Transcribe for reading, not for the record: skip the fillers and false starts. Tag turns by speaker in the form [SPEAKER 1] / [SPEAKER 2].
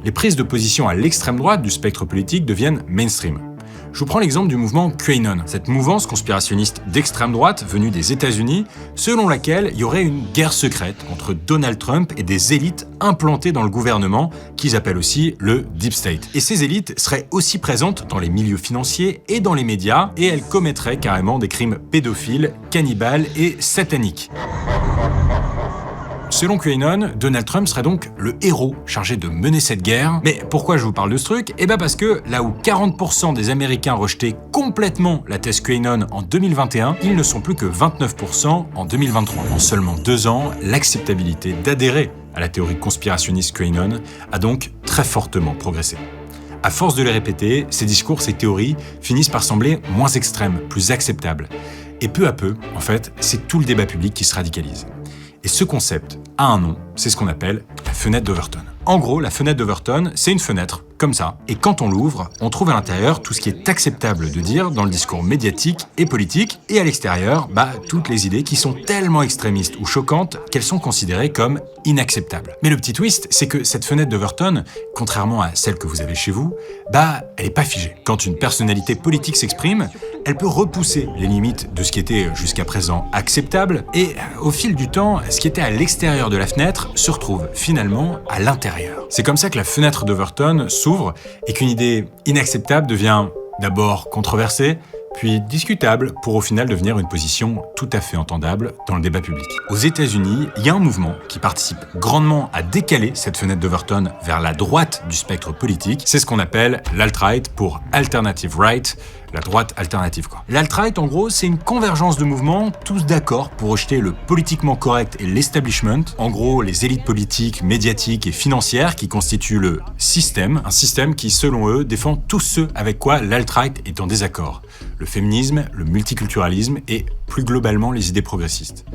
[SPEAKER 1] les prises de position à l'extrême droite du spectre politique deviennent mainstream. Je vous prends l'exemple du mouvement QAnon, cette mouvance conspirationniste d'extrême droite venue des États-Unis, selon laquelle il y aurait une guerre secrète entre Donald Trump et des élites implantées dans le gouvernement, qu'ils appellent aussi le Deep State. Et ces élites seraient aussi présentes dans les milieux financiers et dans les médias, et elles commettraient carrément des crimes pédophiles, cannibales et sataniques. Selon QAnon, Donald Trump serait donc le héros chargé de mener cette guerre. Mais pourquoi je vous parle de ce truc? Eh bien parce que là où 40% des Américains rejetaient complètement la thèse QAnon en 2021, ils ne sont plus que 29% en 2023. En seulement 2 ans, l'acceptabilité d'adhérer à la théorie conspirationniste QAnon a donc très fortement progressé. À force de les répéter, ces discours, ces théories finissent par sembler moins extrêmes, plus acceptables. Et peu à peu, en fait, c'est tout le débat public qui se radicalise. Et ce concept a un nom, c'est ce qu'on appelle la fenêtre d'Overton. En gros, la fenêtre d'Overton, c'est une fenêtre, comme ça, et quand on l'ouvre, on trouve à l'intérieur tout ce qui est acceptable de dire dans le discours médiatique et politique, et à l'extérieur, toutes les idées qui sont tellement extrémistes ou choquantes qu'elles sont considérées comme inacceptables. Mais le petit twist, c'est que cette fenêtre d'Overton, contrairement à celle que vous avez chez vous, elle est pas figée. Quand une personnalité politique s'exprime, elle peut repousser les limites de ce qui était jusqu'à présent acceptable, et au fil du temps, ce qui était à l'extérieur de la fenêtre se retrouve finalement à l'intérieur. C'est comme ça que la fenêtre d'Overton s'ouvre et qu'une idée inacceptable devient d'abord controversée, puis discutable, pour au final devenir une position tout à fait entendable dans le débat public. Aux États-Unis, il y a un mouvement qui participe grandement à décaler cette fenêtre d'Overton vers la droite du spectre politique. C'est ce qu'on appelle l'alt-right, pour alternative right, la droite alternative quoi. L'alt-right, en gros, c'est une convergence de mouvements, tous d'accord pour rejeter le politiquement correct et l'establishment, en gros les élites politiques, médiatiques et financières qui constituent le système, un système qui, selon eux, défend tous ceux avec quoi l'alt-right est en désaccord. Le féminisme, le multiculturalisme et, plus globalement, les idées progressistes.